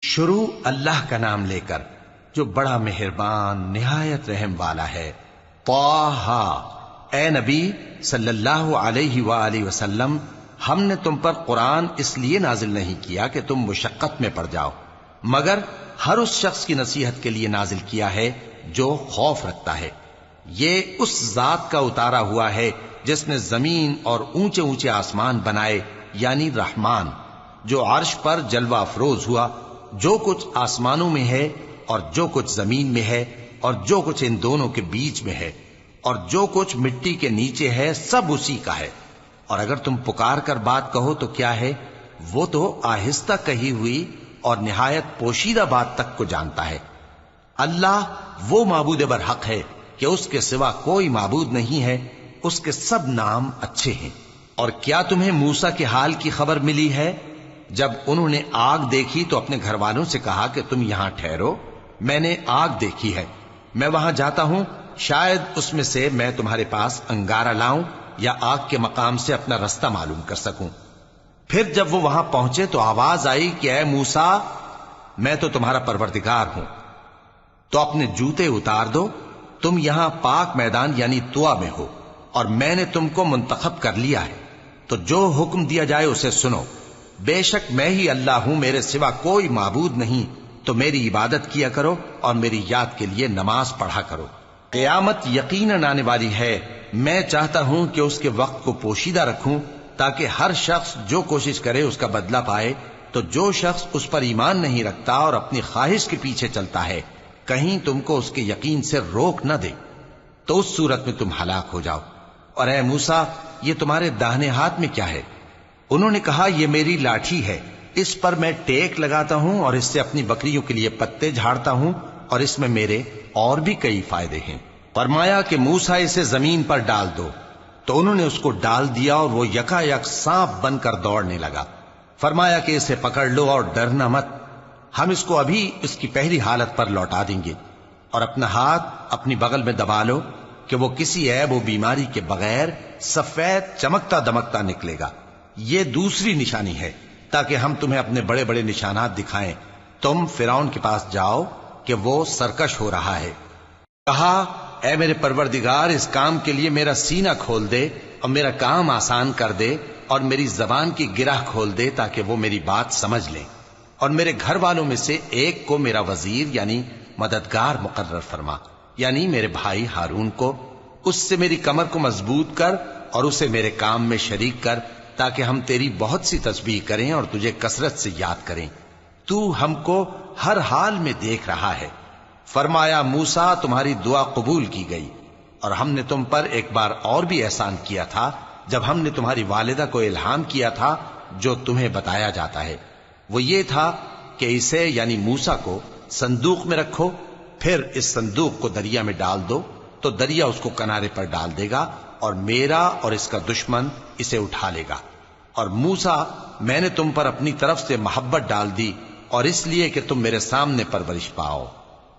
شروع اللہ کا نام لے کر جو بڑا مہربان نہایت رحم والا ہے۔ طٰہ، اے نبی صلی اللہ علیہ وآلہ وسلم، ہم نے تم پر قرآن اس لیے نازل نہیں کیا کہ تم مشقت میں پڑ جاؤ، مگر ہر اس شخص کی نصیحت کے لیے نازل کیا ہے جو خوف رکھتا ہے۔ یہ اس ذات کا اتارا ہوا ہے جس نے زمین اور اونچے اونچے آسمان بنائے، یعنی رحمان، جو عرش پر جلوہ افروز ہوا۔ جو کچھ آسمانوں میں ہے اور جو کچھ زمین میں ہے اور جو کچھ ان دونوں کے بیچ میں ہے اور جو کچھ مٹی کے نیچے ہے، سب اسی کا ہے۔ اور اگر تم پکار کر بات کہو تو کیا ہے، وہ تو آہستہ کہی ہوئی اور نہایت پوشیدہ بات تک کو جانتا ہے۔ اللہ وہ معبود برحق ہے کہ اس کے سوا کوئی معبود نہیں ہے، اس کے سب نام اچھے ہیں۔ اور کیا تمہیں موسیٰ کے حال کی خبر ملی ہے؟ جب انہوں نے آگ دیکھی تو اپنے گھر والوں سے کہا کہ تم یہاں ٹھہرو، میں نے آگ دیکھی ہے، میں وہاں جاتا ہوں، شاید اس میں سے میں تمہارے پاس انگارہ لاؤں یا آگ کے مقام سے اپنا رستہ معلوم کر سکوں۔ پھر جب وہ وہاں پہنچے تو آواز آئی کہ اے موسیٰ، میں تو تمہارا پروردگار ہوں، تو اپنے جوتے اتار دو، تم یہاں پاک میدان یعنی طویٰ میں ہو، اور میں نے تم کو منتخب کر لیا ہے، تو جو حکم دیا جائے اسے سنو۔ بے شک میں ہی اللہ ہوں، میرے سوا کوئی معبود نہیں، تو میری عبادت کیا کرو اور میری یاد کے لیے نماز پڑھا کرو۔ قیامت یقیناً آنے والی ہے، میں چاہتا ہوں کہ اس کے وقت کو پوشیدہ رکھوں تاکہ ہر شخص جو کوشش کرے اس کا بدلہ پائے۔ تو جو شخص اس پر ایمان نہیں رکھتا اور اپنی خواہش کے پیچھے چلتا ہے، کہیں تم کو اس کے یقین سے روک نہ دے، تو اس صورت میں تم ہلاک ہو جاؤ۔ اور اے موسیٰ، یہ تمہارے داہنے ہاتھ میں کیا ہے؟ انہوں نے کہا، یہ میری لاٹھی ہے، اس پر میں ٹیک لگاتا ہوں اور اس سے اپنی بکریوں کے لیے پتے جھاڑتا ہوں، اور اس میں میرے اور بھی کئی فائدے ہیں۔ فرمایا کہ موسیٰ اسے زمین پر ڈال دو، تو انہوں نے اس کو ڈال دیا اور وہ یکا یک سانپ بن کر دوڑنے لگا۔ فرمایا کہ اسے پکڑ لو اور ڈرنا مت، ہم اس کو ابھی اس کی پہلی حالت پر لوٹا دیں گے، اور اپنا ہاتھ اپنی بغل میں دبا لو کہ وہ کسی عیب و بیماری کے بغیر سفید چمکتا دمکتا نکلے گا۔ یہ دوسری نشانی ہے تاکہ ہم تمہیں اپنے بڑے بڑے نشانات دکھائیں۔ تم فرعون کے پاس جاؤ کہ وہ سرکش ہو رہا ہے۔ کہا، اے میرے پروردگار، اس کام کے لیے میرا سینہ کھول دے اور میرا کام آسان کر دے اور میری زبان کی گرہ کھول دے تاکہ وہ میری بات سمجھ لیں، اور میرے گھر والوں میں سے ایک کو میرا وزیر یعنی مددگار مقرر فرما، یعنی میرے بھائی ہارون کو۔ اس سے میری کمر کو مضبوط کر اور اسے میرے کام میں شریک کر تاکہ ہم تیری بہت سی تسبیح کریں اور تجھے کثرت سے یاد کریں، تو ہم کو ہر حال میں دیکھ رہا ہے۔ فرمایا، موسیٰ، تمہاری دعا قبول کی گئی، اور ہم نے تم پر ایک بار اور بھی احسان کیا تھا جب ہم نے تمہاری والدہ کو الہام کیا تھا جو تمہیں بتایا جاتا ہے۔ وہ یہ تھا کہ اسے یعنی موسیٰ کو صندوق میں رکھو، پھر اس صندوق کو دریا میں ڈال دو، تو دریا اس کو کنارے پر ڈال دے گا اور میرا اور اس کا دشمن اسے اٹھا لے گا۔ اور موسیٰ، میں نے تم پر اپنی طرف سے محبت ڈال دی، اور اس لیے کہ تم میرے سامنے پرورش پاؤ۔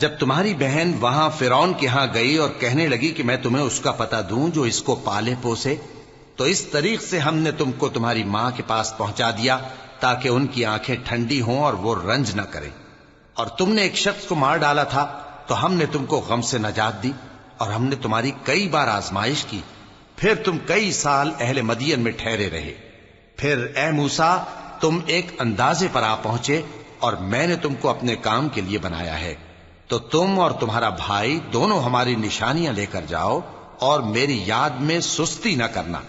جب تمہاری بہن وہاں فرعون کے ہاں گئی اور کہنے لگی کہ میں تمہیں اس کا پتہ دوں جو اس کو پالے پوسے، تو اس طریق سے ہم نے تم کو تمہاری ماں کے پاس پہنچا دیا تاکہ ان کی آنکھیں ٹھنڈی ہوں اور وہ رنج نہ کریں۔ اور تم نے ایک شخص کو مار ڈالا تھا تو ہم نے تم کو غم سے نجات دی، اور ہم نے تمہاری کئی بار آزمائش کی، پھر تم کئی سال اہل مدین میں ٹھہرے رہے۔ پھر اے موسیٰ، تم ایک اندازے پر آ پہنچے اور میں نے تم کو اپنے کام کے لیے بنایا ہے، تو تم اور تمہارا بھائی دونوں ہماری نشانیاں لے کر جاؤ اور میری یاد میں سستی نہ کرنا۔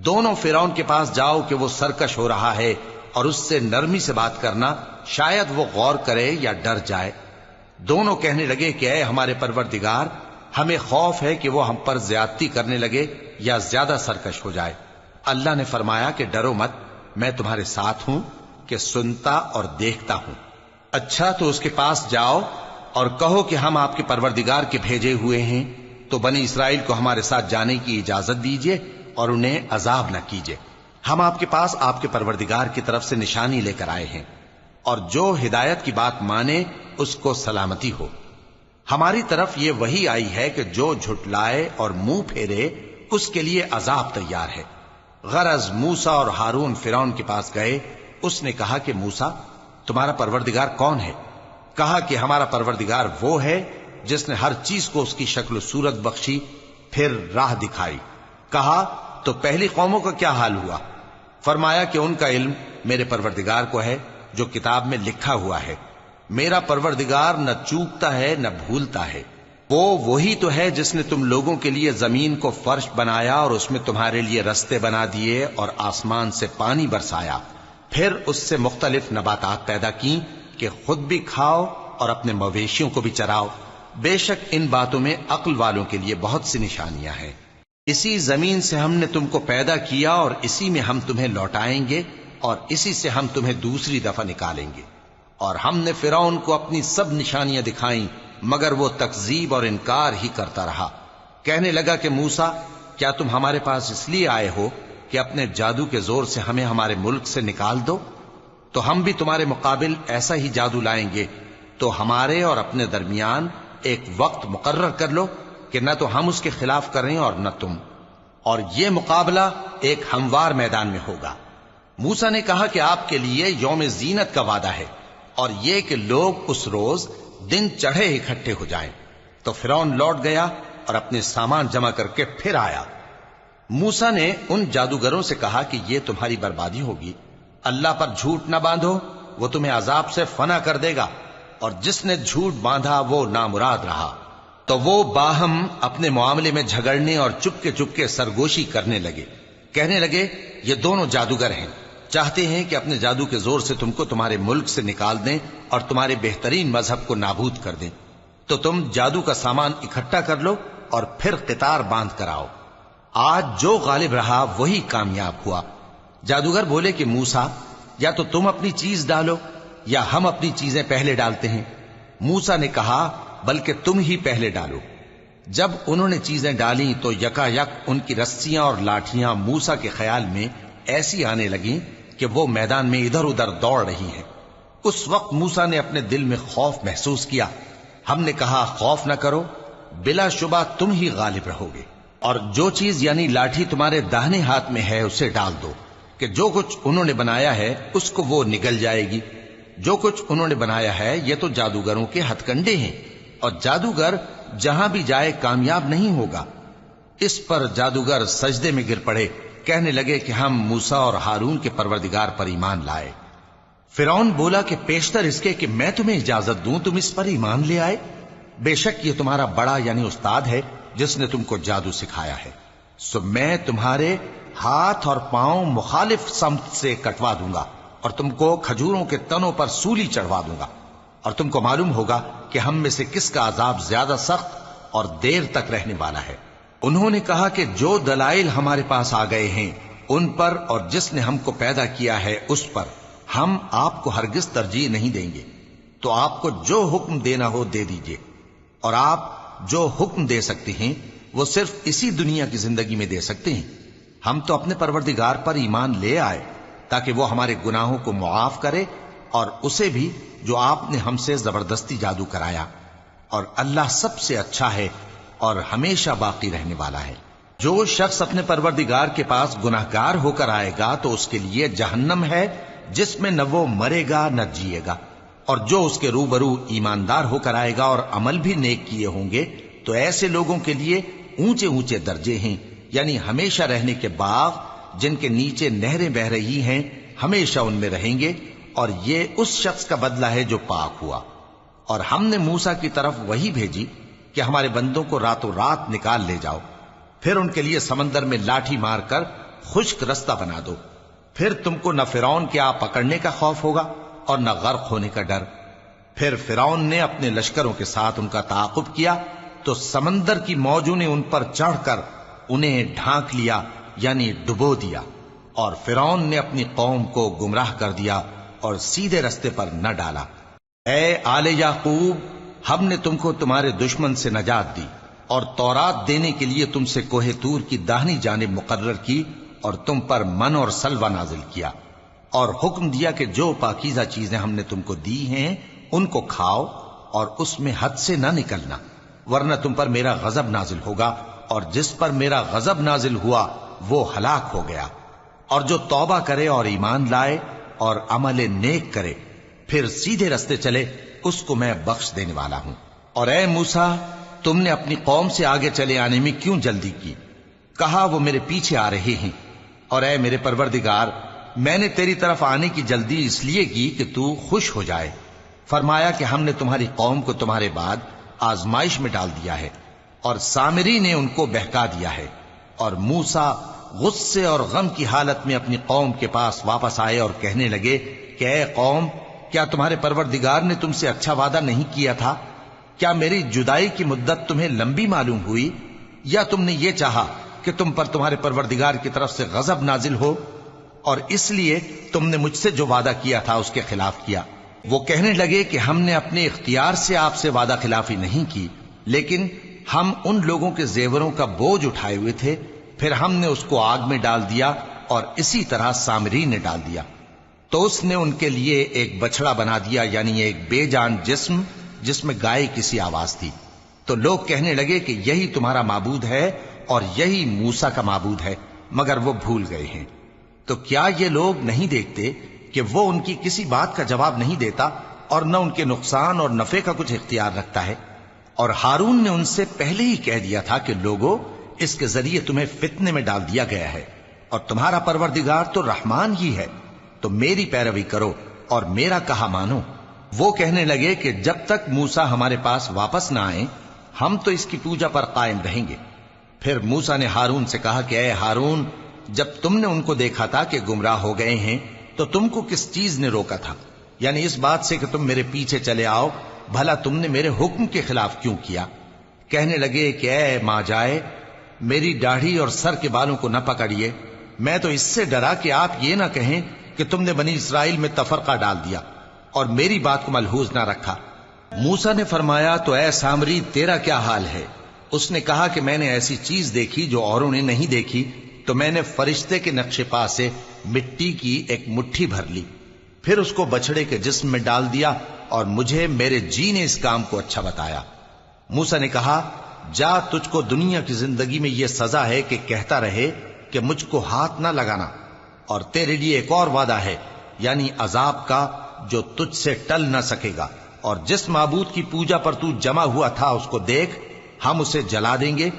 دونوں فرعون کے پاس جاؤ کہ وہ سرکش ہو رہا ہے، اور اس سے نرمی سے بات کرنا، شاید وہ غور کرے یا ڈر جائے۔ دونوں کہنے لگے کہ اے ہمارے پروردگار، ہمیں خوف ہے کہ وہ ہم پر زیادتی کرنے لگے یا زیادہ سرکش ہو جائے۔ اللہ نے فرمایا کہ ڈرو مت، میں تمہارے ساتھ ہوں کہ سنتا اور دیکھتا ہوں۔ اچھا، تو اس کے پاس جاؤ اور کہو کہ ہم آپ کے پروردگار کے بھیجے ہوئے ہیں، تو بنی اسرائیل کو ہمارے ساتھ جانے کی اجازت دیجیے اور انہیں عذاب نہ کیجیے۔ ہم آپ کے پاس آپ کے پروردگار کی طرف سے نشانی لے کر آئے ہیں، اور جو ہدایت کی بات مانے اس کو سلامتی ہو۔ ہماری طرف یہ وحی آئی ہے کہ جو جھٹلائے اور منہ پھیرے اس کے لیے عذاب تیار ہے۔ غرض موسیٰ اور ہارون فرعون کے پاس گئے، اس نے کہا کہ موسیٰ، تمہارا پروردگار کون ہے؟ کہا کہ ہمارا پروردگار وہ ہے جس نے ہر چیز کو اس کی شکل و صورت بخشی، پھر راہ دکھائی۔ کہا تو پہلی قوموں کا کیا حال ہوا؟ فرمایا کہ ان کا علم میرے پروردگار کو ہے جو کتاب میں لکھا ہوا ہے۔ میرا پروردگار نہ چوکتا ہے نہ بھولتا ہے۔ وہ وہی تو ہے جس نے تم لوگوں کے لیے زمین کو فرش بنایا اور اس میں تمہارے لیے رستے بنا دیے اور آسمان سے پانی برسایا، پھر اس سے مختلف نباتات پیدا کی کہ خود بھی کھاؤ اور اپنے مویشیوں کو بھی چراؤ۔ بے شک ان باتوں میں عقل والوں کے لیے بہت سی نشانیاں ہیں۔ اسی زمین سے ہم نے تم کو پیدا کیا اور اسی میں ہم تمہیں لوٹائیں گے اور اسی سے ہم تمہیں دوسری دفعہ نکالیں گے۔ اور ہم نے فرعون کو اپنی سب نشانیاں دکھائیں مگر وہ تکذیب اور انکار ہی کرتا رہا۔ کہنے لگا کہ موسیٰ، کیا تم ہمارے پاس اس لیے آئے ہو کہ اپنے جادو کے زور سے ہمیں ہمارے ملک سے نکال دو؟ تو ہم بھی تمہارے مقابل ایسا ہی جادو لائیں گے، تو ہمارے اور اپنے درمیان ایک وقت مقرر کر لو کہ نہ تو ہم اس کے خلاف کریں اور نہ تم، اور یہ مقابلہ ایک ہموار میدان میں ہوگا۔ موسیٰ نے کہا کہ آپ کے لیے یوم زینت کا وعدہ ہے اور یہ کہ لوگ اس روز دن چڑھے اکٹھے ہو جائیں۔ تو فرعون لوٹ گیا اور اپنے سامان جمع کر کے پھر آیا۔ موسیٰ نے ان جادوگروں سے کہا کہ یہ تمہاری بربادی ہوگی، اللہ پر جھوٹ نہ باندھو، وہ تمہیں عذاب سے فنا کر دے گا، اور جس نے جھوٹ باندھا وہ نامراد رہا۔ تو وہ باہم اپنے معاملے میں جھگڑنے اور چپکے سرگوشی کرنے لگے۔ کہنے لگے یہ دونوں جادوگر ہیں، چاہتے ہیں کہ اپنے جادو کے زور سے تم کو تمہارے ملک سے نکال دیں اور تمہارے بہترین مذہب کو نابود کر دیں۔ تو تم جادو کا سامان اکٹھا کر لو اور پھر قطار باندھ کر آؤ۔ آج جو غالب رہا وہی کامیاب ہوا۔ جادوگر بولے کہ موسیٰ، یا تو تم اپنی چیز ڈالو یا ہم اپنی چیزیں پہلے ڈالتے ہیں۔ موسیٰ نے کہا بلکہ تم ہی پہلے ڈالو۔ جب انہوں نے چیزیں ڈالیں تو یکا یک ان کی رسیاں اور لاٹھیاں موسیٰ کے خیال میں ایسی آنے لگیں کہ وہ میدان میں ادھر ادھر دوڑ رہی ہیں۔ اس وقت موسیٰ نے اپنے دل میں خوف محسوس کیا۔ ہم نے کہا خوف نہ کرو، بلا شبہ تم ہی غالب رہو گے، اور جو چیز یعنی لاٹھی تمہارے داہنے ہاتھ میں ہے اسے ڈال دو کہ جو کچھ انہوں نے بنایا ہے اس کو وہ نگل جائے گی۔ جو کچھ انہوں نے بنایا ہے یہ تو جادوگروں کے ہتھ کنڈے ہیں، اور جادوگر جہاں بھی جائے کامیاب نہیں ہوگا۔ اس پر جادوگر سجدے میں گر پڑے، کہنے لگے کہ ہم موسیٰ اور ہارون کے پروردگار پر ایمان لائے۔ فرعون بولا کہ پیشتر اس کے کہ میں تمہیں اجازت دوں تم اس پر ایمان لے آئے؟ بے شک یہ تمہارا بڑا یعنی استاد ہے جس نے تم کو جادو سکھایا ہے، سو میں تمہارے ہاتھ اور پاؤں مخالف سمت سے کٹوا دوں گا اور تم کو کھجوروں کے تنوں پر سولی چڑھوا دوں گا، اور تم کو معلوم ہوگا کہ ہم میں سے کس کا عذاب زیادہ سخت اور دیر تک رہنے والا ہے۔ انہوں نے کہا کہ جو دلائل ہمارے پاس آ گئے ہیں ان پر اور جس نے ہم کو پیدا کیا ہے اس پر ہم آپ کو ہرگز ترجیح نہیں دیں گے، تو آپ کو جو حکم دینا ہو دے دیجئے، اور آپ جو حکم دے سکتے ہیں وہ صرف اسی دنیا کی زندگی میں دے سکتے ہیں۔ ہم تو اپنے پروردگار پر ایمان لے آئے تاکہ وہ ہمارے گناہوں کو معاف کرے اور اسے بھی جو آپ نے ہم سے زبردستی جادو کرایا، اور اللہ سب سے اچھا ہے اور ہمیشہ باقی رہنے والا ہے۔ جو شخص اپنے پروردگار کے پاس گناہگار ہو کر آئے گا تو اس کے لیے جہنم ہے جس میں نہ وہ مرے گا نہ جیے گا، اور جو اس کے روبرو ایماندار ہو کر آئے گا اور عمل بھی نیک کیے ہوں گے تو ایسے لوگوں کے لیے اونچے اونچے درجے ہیں، یعنی ہمیشہ رہنے کے باغ جن کے نیچے نہریں بہ رہی ہیں، ہمیشہ ان میں رہیں گے، اور یہ اس شخص کا بدلہ ہے جو پاک ہوا۔ اور ہم نے موسیٰ کی طرف وہی بھیجی کہ ہمارے بندوں کو راتوں رات نکال لے جاؤ، پھر ان کے لیے سمندر میں لاٹھی مار کر خشک رستہ بنا دو، پھر تم کو نہ فرعون کے آ پکڑنے کا خوف ہوگا اور نہ غرق ہونے کا ڈر۔ پھر فرعون نے اپنے لشکروں کے ساتھ ان کا تعاقب کیا تو سمندر کی موجوں نے ان پر چڑھ کر انہیں ڈھانک لیا یعنی ڈبو دیا، اور فرعون نے اپنی قوم کو گمراہ کر دیا اور سیدھے رستے پر نہ ڈالا۔ اے آل یعقوب، ہم نے تم کو تمہارے دشمن سے نجات دی اور تورات دینے کے لیے تم سے کوہ طور کی داہنی جانب مقرر کی اور تم پر من اور سلوہ نازل کیا، اور حکم دیا کہ جو پاکیزہ چیزیں ہم نے تم کو دی ہیں ان کو کھاؤ اور اس میں حد سے نہ نکلنا، ورنہ تم پر میرا غضب نازل ہوگا، اور جس پر میرا غضب نازل ہوا وہ ہلاک ہو گیا۔ اور جو توبہ کرے اور ایمان لائے اور عمل نیک کرے پھر سیدھے رستے چلے اس کو میں بخش دینے والا ہوں۔ اور اے موسیٰ، تم نے اپنی قوم سے آگے چلے آنے میں کیوں جلدی کی؟ کہا وہ میرے پیچھے آ رہے ہیں۔ اور اے میرے پروردگار، میں نے تیری طرف آنے کی جلدی اس لیے کی کہ تو خوش ہو جائے۔ فرمایا کہ ہم نے تمہاری قوم کو تمہارے بعد آزمائش میں ڈال دیا ہے، اور سامری نے ان کو بہکا دیا ہے۔ اور موسیٰ غصے اور غم کی حالت میں اپنی قوم کے پاس واپس آئے اور کہنے لگے کہ اے قوم، کیا تمہارے پروردگار نے تم سے اچھا وعدہ نہیں کیا تھا؟ کیا میری جدائی کی مدت تمہیں لمبی معلوم ہوئی، یا تم نے یہ چاہا کہ تم پر تمہارے پروردگار کی طرف سے غضب نازل ہو، اور اس لیے تم نے مجھ سے جو وعدہ کیا تھا اس کے خلاف کیا؟ وہ کہنے لگے کہ ہم نے اپنے اختیار سے آپ سے وعدہ خلافی نہیں کی، لیکن ہم ان لوگوں کے زیوروں کا بوجھ اٹھائے ہوئے تھے، پھر ہم نے اس کو آگ میں ڈال دیا، اور اسی طرح سامری نے ڈال دیا۔ تو اس نے ان کے لیے ایک بچڑا بنا دیا، یعنی ایک بے جان جسم جس میں گائے کسی آواز تھی۔ تو لوگ کہنے لگے کہ یہی تمہارا معبود ہے اور یہی موسیٰ کا معبود ہے، مگر وہ بھول گئے ہیں۔ تو کیا یہ لوگ نہیں دیکھتے کہ وہ ان کی کسی بات کا جواب نہیں دیتا، اور نہ ان کے نقصان اور نفع کا کچھ اختیار رکھتا ہے؟ اور ہارون نے ان سے پہلے ہی کہہ دیا تھا کہ لوگوں، اس کے ذریعے تمہیں فتنے میں ڈال دیا گیا ہے، اور تمہارا پروردگار تو رحمان ہی ہے، تو میری پیروی کرو اور میرا کہا مانو۔ وہ کہنے لگے کہ جب تک موسیٰ ہمارے پاس واپس نہ آئیں، ہم تو اس کی پوجا پر قائم رہیں گے۔ پھر موسیٰ نے ہارون سے کہا کہ اے ہارون، جب تم نے ان کو دیکھا تھا کہ گمراہ ہو گئے ہیں تو تم کو کس چیز نے روکا تھا؟ یعنی اس بات سے کہ تم میرے پیچھے چلے آؤ، بھلا تم نے میرے حکم کے خلاف کیوں کیا؟ کہنے لگے کہ اے ماں جائے، میری داڑھی اور سر کے بالوں کو نہ پکڑیے، میں تو اس سے ڈرا کہ آپ یہ نہ کہیں کہ تم نے بنی اسرائیل میں تفرقہ ڈال دیا اور میری بات کو ملحوظ نہ رکھا۔ موسیٰ نے فرمایا تو اے سامری، تیرا کیا حال ہے؟ اس نے کہا کہ میں نے ایسی چیز دیکھی جو اوروں نے نہیں دیکھی، تو میں نے فرشتے کے نقش پا سے مٹی کی ایک مٹھی بھر لی، پھر اس کو بچڑے کے جسم میں ڈال دیا، اور مجھے میرے جی نے اس کام کو اچھا بتایا۔ موسیٰ نے کہا جا، تجھ کو دنیا کی زندگی میں یہ سزا ہے کہ کہتا رہے کہ مجھ کو ہاتھ نہ لگانا، اور تیرے لیے ایک اور وعدہ ہے، یعنی عذاب کا جو تجھ سے ٹل نہ سکے گا، اور جس معبود کی پوجا پر تو جمع ہوا تھا اس کو دیکھ، ہم اسے جلا دیں گے،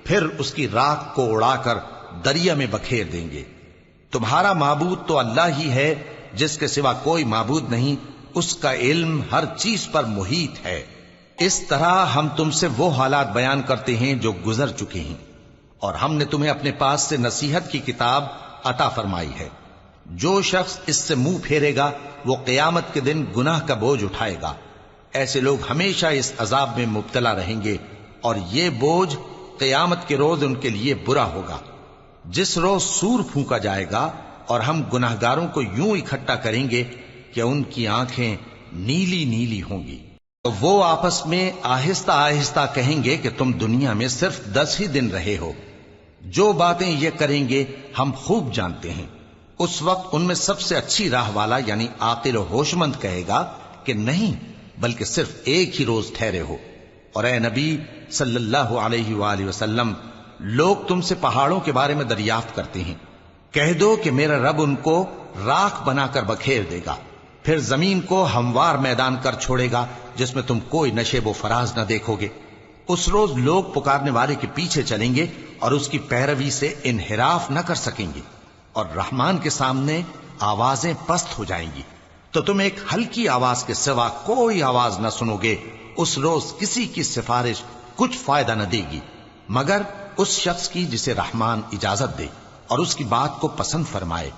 پھر اس کی راکھ کو اڑا کر دریا میں بکھیر دیں گے۔ تمہارا معبود تو اللہ ہی ہے، جس کے سوا کوئی معبود نہیں، اس کا علم ہر چیز پر محیط ہے۔ اس طرح ہم تم سے وہ حالات بیان کرتے ہیں جو گزر چکے ہیں، اور ہم نے تمہیں اپنے پاس سے نصیحت کی کتاب عطا فرمائی ہے۔ جو شخص اس سے منہ پھیرے گا وہ قیامت کے دن گناہ کا بوجھ اٹھائے گا۔ ایسے لوگ ہمیشہ اس عذاب میں مبتلا رہیں گے، اور یہ بوجھ قیامت کے روز ان کے لیے برا ہوگا، جس روز سور پھونکا جائے گا، اور ہم گناہگاروں کو یوں اکٹھا کریں گے کہ ان کی آنکھیں نیلی نیلی ہوں گی۔ تو وہ آپس میں آہستہ آہستہ کہیں گے کہ تم دنیا میں صرف 10 ہی دن رہے ہو، جو باتیں یہ کریں گے ہم خوب جانتے ہیں۔ اس وقت ان میں سب سے اچھی راہ والا یعنی عاقل و ہوش مند کہے گا کہ نہیں، بلکہ صرف ایک ہی روز ٹھہرے ہو۔ اور اے نبی صلی اللہ علیہ وآلہ وسلم، لوگ تم سے پہاڑوں کے بارے میں دریافت کرتے ہیں، کہہ دو کہ میرا رب ان کو راکھ بنا کر بکھیر دے گا، پھر زمین کو ہموار میدان کر چھوڑے گا جس میں تم کوئی نشیب و فراز نہ دیکھو گے۔ اس روز لوگ پکارنے والے کے پیچھے چلیں گے اور اس کی پیروی سے انحراف نہ کر سکیں گے، اور رحمان کے سامنے آوازیں پست ہو جائیں گی، تو تم ایک ہلکی آواز کے سوا کوئی آواز نہ سنو گے۔ اس روز کسی کی سفارش کچھ فائدہ نہ دے گی مگر اس شخص کی جسے رحمان اجازت دے اور اس کی بات کو پسند فرمائے۔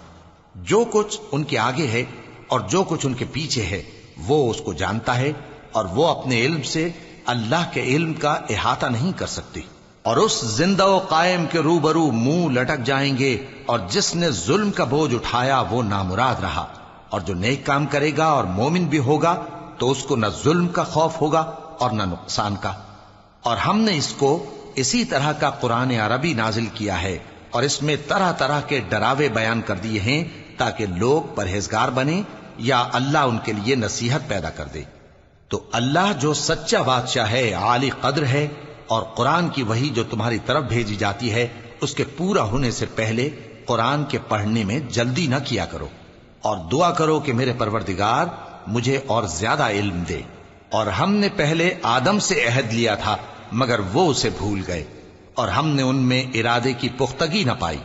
جو کچھ ان کے آگے ہے اور جو کچھ ان کے پیچھے ہے وہ اس کو جانتا ہے، اور وہ اپنے علم سے اللہ کے علم کا احاطہ نہیں کر سکتی۔ اور اس زندہ و قائم کے روبرو منہ لٹک جائیں گے، اور جس نے ظلم کا بوجھ اٹھایا وہ نامراد رہا، اور جو نیک کام کرے گا اور مومن بھی ہوگا تو اس کو نہ ظلم کا خوف ہوگا اور نہ نقصان کا۔ اور ہم نے اس کو اسی طرح کا قرآن عربی نازل کیا ہے، اور اس میں طرح طرح کے ڈراوے بیان کر دیے ہیں تاکہ لوگ پرہیزگار بنیں یا اللہ ان کے لیے نصیحت پیدا کر دے۔ تو اللہ جو سچا بادشاہ ہے، عالی قدر ہے، اور قرآن کی وحی جو تمہاری طرف بھیجی جاتی ہے اس کے پورا ہونے سے پہلے قرآن کے پڑھنے میں جلدی نہ کیا کرو، اور دعا کرو کہ میرے پروردگار مجھے اور زیادہ علم دے۔ اور ہم نے پہلے آدم سے عہد لیا تھا مگر وہ اسے بھول گئے، اور ہم نے ان میں ارادے کی پختگی نہ پائی۔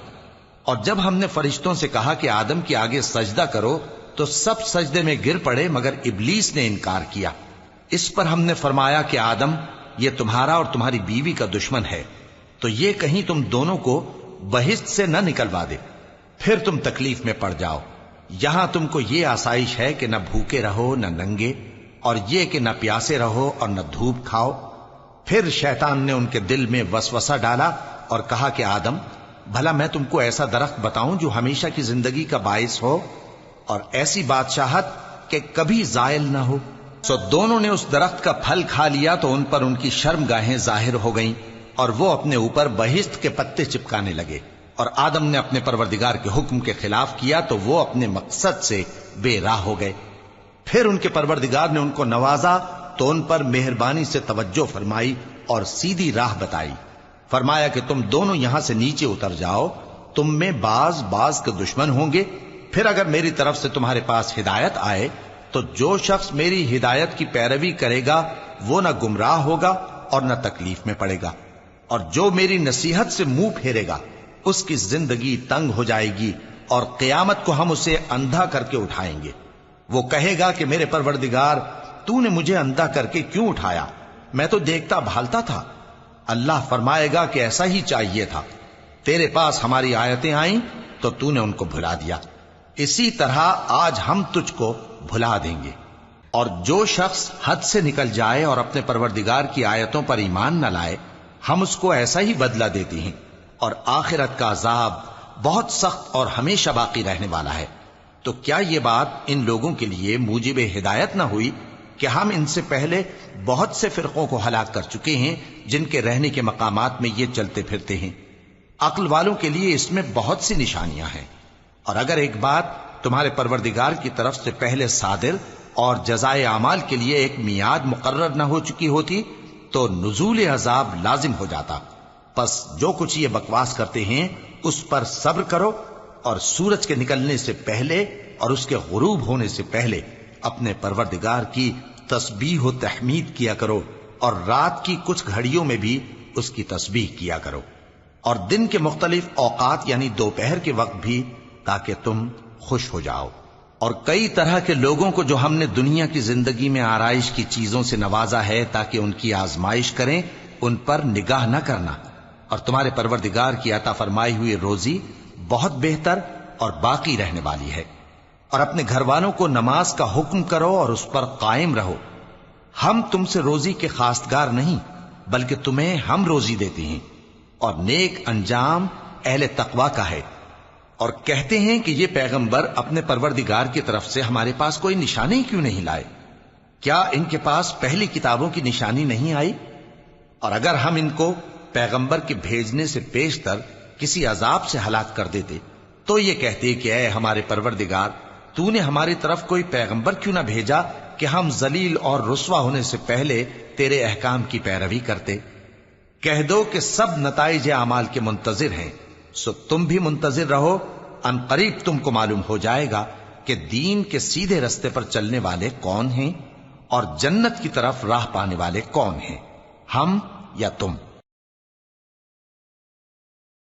اور جب ہم نے فرشتوں سے کہا کہ آدم کے آگے سجدہ کرو تو سب سجدے میں گر پڑے مگر ابلیس نے انکار کیا۔ اس پر ہم نے فرمایا کہ آدم، یہ تمہارا اور تمہاری بیوی کا دشمن ہے، تو یہ کہیں تم دونوں کو بہشت سے نہ نکلوا دے، پھر تم تکلیف میں پڑ جاؤ۔ یہاں تم کو یہ آسائش ہے کہ نہ بھوکے رہو نہ ننگے، اور یہ کہ نہ پیاسے رہو اور نہ دھوپ کھاؤ۔ پھر شیطان نے ان کے دل میں وسوسہ ڈالا اور کہا کہ آدم، بھلا میں تم کو ایسا درخت بتاؤں جو ہمیشہ کی زندگی کا باعث ہو اور ایسی بادشاہت کہ کبھی زائل نہ ہو؟ سو دونوں نے اس درخت کا پھل کھا لیا تو ان پر ان کی شرم گاہیں ظاہر ہو گئیں، اور وہ اپنے اوپر بہشت کے پتے چپکانے لگے۔ اور آدم نے اپنے پروردگار کے حکم کے خلاف کیا تو وہ اپنے مقصد سے بے راہ ہو گئے۔ پھر ان کے پروردگار نے ان کو نوازا تو ان پر مہربانی سے توجہ فرمائی اور سیدھی راہ بتائی۔ فرمایا کہ تم دونوں یہاں سے نیچے اتر جاؤ، تم میں بعض کے دشمن ہوں گے، پھر اگر میری طرف سے تمہارے پاس ہدایت آئے تو جو شخص میری ہدایت کی پیروی کرے گا وہ نہ گمراہ ہوگا اور نہ تکلیف میں پڑے گا، اور جو میری نصیحت سے منہ پھیرے گا اس کی زندگی تنگ ہو جائے گی، اور قیامت کو ہم اسے اندھا کر کے اٹھائیں گے۔ وہ کہے گا کہ میرے پروردگار، تو نے مجھے اندھا کر کے کیوں اٹھایا؟ میں تو دیکھتا بھالتا تھا۔ اللہ فرمائے گا کہ ایسا ہی چاہیے تھا، تیرے پاس ہماری آیتیں آئیں تو تو نے ان کو بھلا دیا، اسی طرح آج ہم تجھ کو بھلا دیں گے۔ اور جو شخص حد سے نکل جائے اور اپنے پروردگار کی آیتوں پر ایمان نہ لائے، ہم اس کو ایسا ہی بدلہ دیتے ہیں، اور آخرت کا عذاب بہت سخت اور ہمیشہ باقی رہنے والا ہے۔ تو کیا یہ بات ان لوگوں کے لیے موجب ہدایت نہ ہوئی کہ ہم ان سے پہلے بہت سے فرقوں کو ہلاک کر چکے ہیں جن کے رہنے کے مقامات میں یہ چلتے پھرتے ہیں؟ عقل والوں کے لیے اس میں بہت سی نشانیاں ہیں۔ اور اگر ایک بات تمہارے پروردگار کی طرف سے پہلے صادر اور جزائے اعمال کے لیے ایک میعاد مقرر نہ ہو چکی ہوتی تو نزول عذاب لازم ہو جاتا۔ پس جو کچھ یہ بکواس کرتے ہیں اس پر صبر کرو، اور سورج کے نکلنے سے پہلے اور اس کے غروب ہونے سے پہلے اپنے پروردگار کی تسبیح و تحمید کیا کرو، اور رات کی کچھ گھڑیوں میں بھی اس کی تسبیح کیا کرو، اور دن کے مختلف اوقات یعنی دوپہر کے وقت بھی، تاکہ تم خوش ہو جاؤ۔ اور کئی طرح کے لوگوں کو جو ہم نے دنیا کی زندگی میں آرائش کی چیزوں سے نوازا ہے تاکہ ان کی آزمائش کریں، ان پر نگاہ نہ کرنا، اور تمہارے پروردگار کی عطا فرمائی ہوئی روزی بہت بہتر اور باقی رہنے والی ہے۔ اور اپنے گھر والوں کو نماز کا حکم کرو اور اس پر قائم رہو۔ ہم تم سے روزی کے خواستگار نہیں بلکہ تمہیں ہم روزی دیتے ہیں، اور نیک انجام اہل تقوی کا ہے۔ اور کہتے ہیں کہ یہ پیغمبر اپنے پروردگار کی طرف سے ہمارے پاس کوئی نشانی کیوں نہیں لائے؟ کیا ان کے پاس پہلی کتابوں کی نشانی نہیں آئی؟ اور اگر ہم ان کو پیغمبر کے بھیجنے سے پیشتر کسی عذاب سے ہلاک کر دیتے تو یہ کہتے کہ اے ہمارے پروردگار، تو نے ہماری طرف کوئی پیغمبر کیوں نہ بھیجا کہ ہم ذلیل اور رسوا ہونے سے پہلے تیرے احکام کی پیروی کرتے۔ کہہ دو کہ سب نتائج اعمال کے منتظر ہیں، سو تم بھی منتظر رہو، ان قریب تم کو معلوم ہو جائے گا کہ دین کے سیدھے رستے پر چلنے والے کون ہیں اور جنت کی طرف راہ پانے والے کون ہیں، ہم یا تم۔